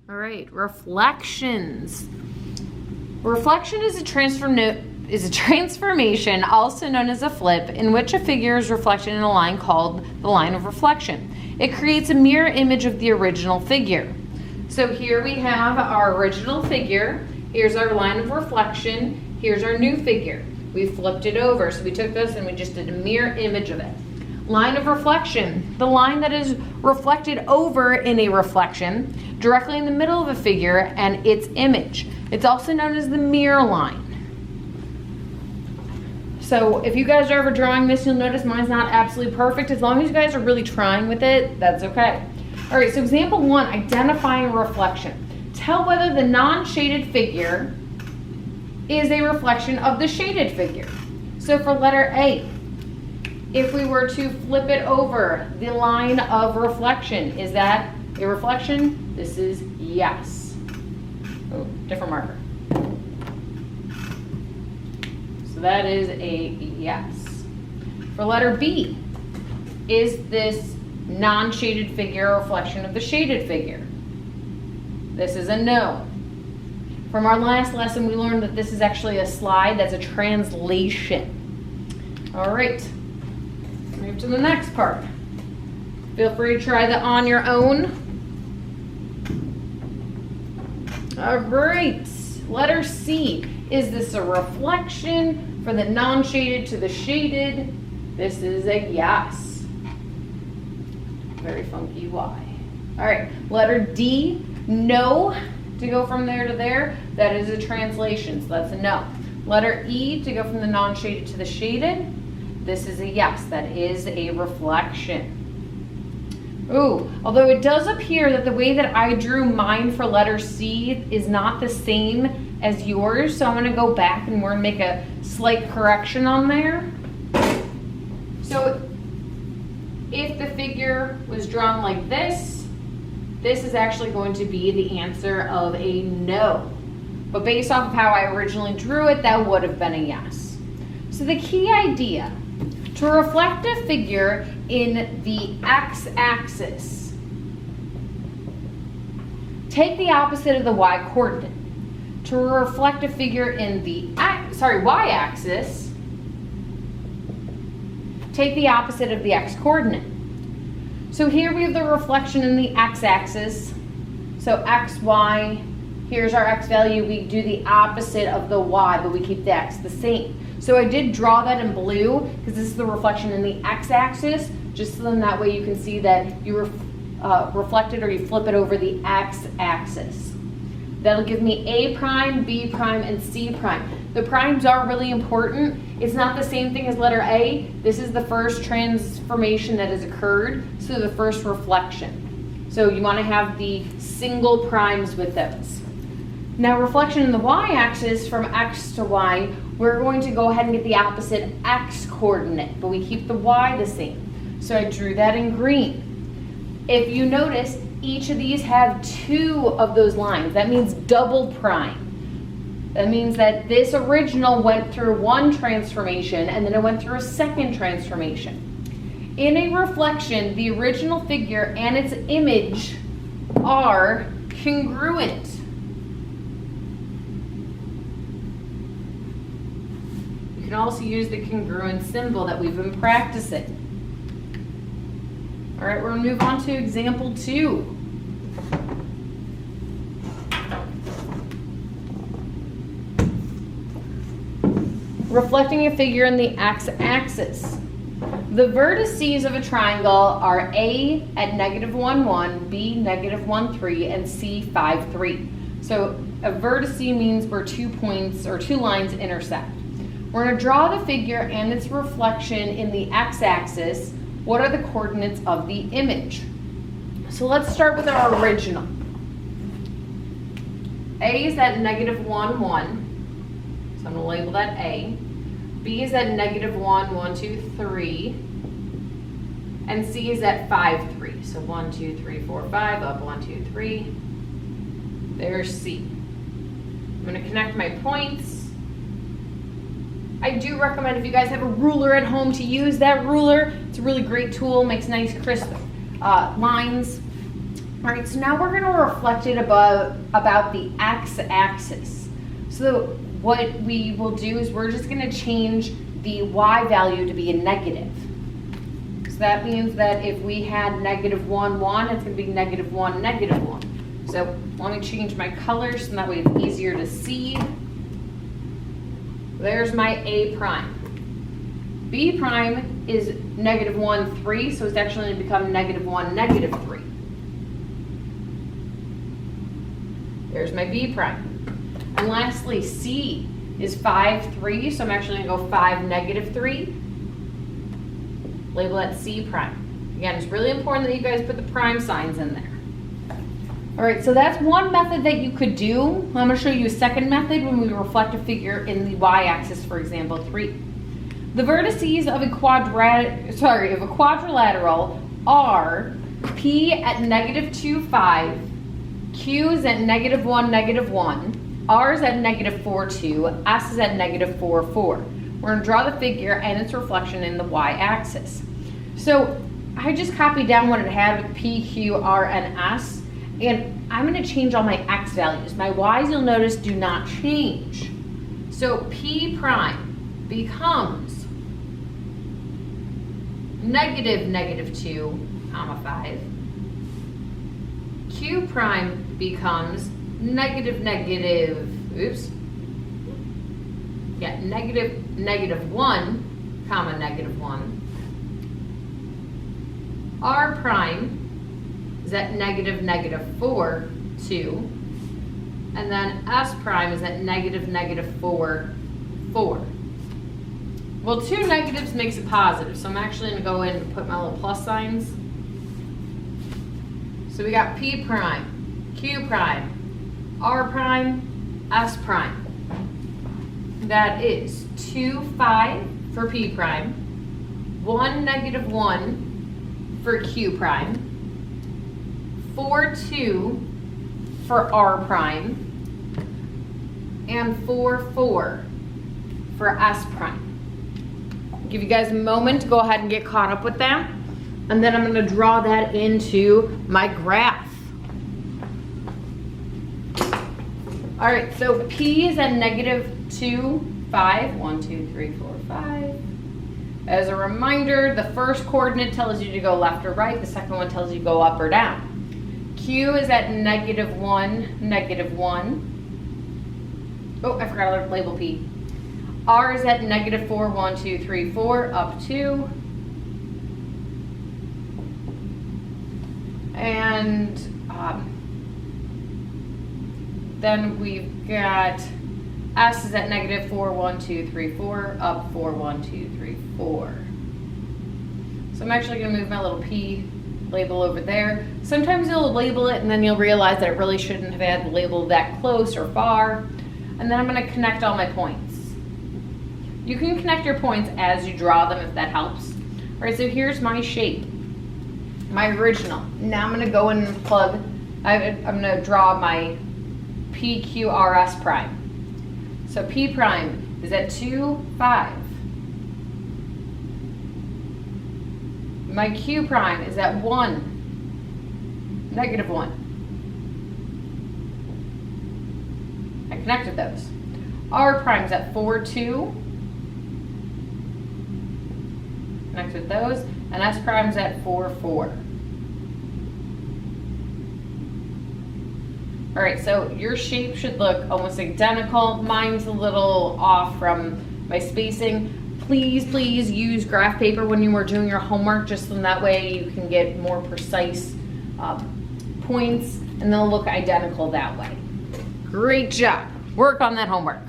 All right, reflections. Reflection is a transformation, also known as a flip, in which a figure is reflected in a line called the line of reflection. It creates a mirror image of the original figure. So here we have our original figure. Here's our line of reflection. Here's our new figure. We flipped it over. So we took this and we just did a mirror image of it. Line of reflection, the line that is reflected over in a reflection directly in the middle of a figure and its image. It's also known as the mirror line. So if you guys are ever drawing this, you'll notice mine's not absolutely perfect. As long as you guys are really trying with it, that's okay. All right, so example 1, identifying a reflection. Tell whether the non-shaded figure is a reflection of the shaded figure. So for letter A, if we were to flip it over, the line of reflection, is that a reflection? This is yes. Oh, different marker. So that is a yes. For letter B, is this non-shaded figure a reflection of the shaded figure? This is a no. From our last lesson, we learned that this is actually a slide. That's a translation. All right. Move to the next part. Feel free to try that on your own. All right, letter C. Is this a reflection for the non-shaded to the shaded? This is a yes. Very funky Y. All right, letter D. No, to go from there to there. That is a translation, so that's a no. Letter E, to go from the non-shaded to the shaded. This is a yes, that is a reflection. Ooh, although it does appear that the way that I drew mine for letter C is not the same as yours, so I'm gonna go back and we're gonna make a slight correction on there. So if the figure was drawn like this is actually going to be the answer of a no. But based off of how I originally drew it, that would have been a yes. So the key idea, to reflect a figure in the x-axis, take the opposite of the y-coordinate. To reflect a figure in the y-axis, take the opposite of the x-coordinate. So here we have the reflection in the x-axis. So x, y, here's our x value. We do the opposite of the y, but we keep the x the same. So I did draw that in blue because this is the reflection in the x-axis, just so then that way you can see that you reflect it or you flip it over the x-axis. That'll give me A prime, B prime, and C prime. The primes are really important. It's not the same thing as letter A. This is the first transformation that has occurred, so the first reflection. So you want to have the single primes with those. Now reflection in the y-axis from x to y, we're going to go ahead and get the opposite x coordinate, but we keep the y the same. So I drew that in green. If you notice, each of these have 2 of those lines. That means double prime. That means that this original went through one transformation and then it went through a second transformation. In a reflection, the original figure and its image are congruent. You can also use the congruent symbol that we've been practicing. All right, we're gonna move on to example 2. Reflecting a figure in the x-axis. The vertices of a triangle are A at -1, 1, B -1, 3, and C 5, 3. So a vertice means where 2 points or 2 lines intersect. We're going to draw the figure and its reflection in the x-axis. What are the coordinates of the image? So let's start with our original. A is at -1, 1. So I'm going to label that A. B is at -1, 1, 2, 3. And C is at 5, 3. So 1, 2, 3, 4, 5, up 1, 2, 3. There's C. I'm going to connect my points. I do recommend if you guys have a ruler at home to use that ruler. It's a really great tool, makes nice crisp lines. All right, so now we're going to reflect it about the x-axis. So what we will do is we're just going to change the y value to be a negative. So that means that if we had -1, 1, it's going to be -1, -1. So let me change my colors so that way it's easier to see. There's my A prime. B prime is -1, 3, so it's actually going to become -1, -3. There's my B prime. And lastly, C is 5, 3, so I'm actually going to go 5, -3. Label that C prime. Again, it's really important that you guys put the prime signs in there. All right, so that's one method that you could do. I'm going to show you a second method when we reflect a figure in the y-axis, for example, 3. The vertices of a quadrilateral are P at -2, 5, Q is at -1, -1, R is at -4, 2, S is at -4, 4. We're going to draw the figure and its reflection in the y-axis. So I just copied down what it had with P, Q, R, and S, and I'm going to change all my x values. My y's, you'll notice, do not change. So P prime becomes -2, 5. Q prime becomes -1, -1. R prime is at -4, 2. And then S prime is at -4, 4. Well, 2 negatives makes a positive, so I'm actually going to go in and put my little plus signs. So we got P prime, Q prime, R prime, S prime. That is 2, 5 for P prime, 1, -1 for Q prime, 4, 2 for R prime, and 4, 4 for S prime. Give you guys a moment to go ahead and get caught up with that. And then I'm going to draw that into my graph. All right, so P is at -2, 5. 1, 2, 3, 4, 5. As a reminder, the first coordinate tells you to go left or right. The second one tells you to go up or down. Q is at -1, -1. Oh, I forgot to label P. R is at -4, 1, 2, 3, 4, up 2. And then we've got S is at -4, 1, 2, 3, 4, up 4, 1, 2, 3, 4. So I'm actually going to move my little P label over there. Sometimes you'll label it and then you'll realize that it really shouldn't have had the label that close or far. And then I'm going to connect all my points. You can connect your points as you draw them if that helps. All right, so here's my shape, my original. Now I'm going to go in and plug, I'm going to draw my PQRS prime. So P prime is at 2, 5. My Q prime is at 1, -1. I connected those. R prime is at 4, 2. Connected those. And S prime is at 4, 4. All right, so your shape should look almost identical. Mine's a little off from my spacing. Please, please use graph paper when you are doing your homework, just so that way you can get more precise points and they'll look identical that way. Great job. Work on that homework.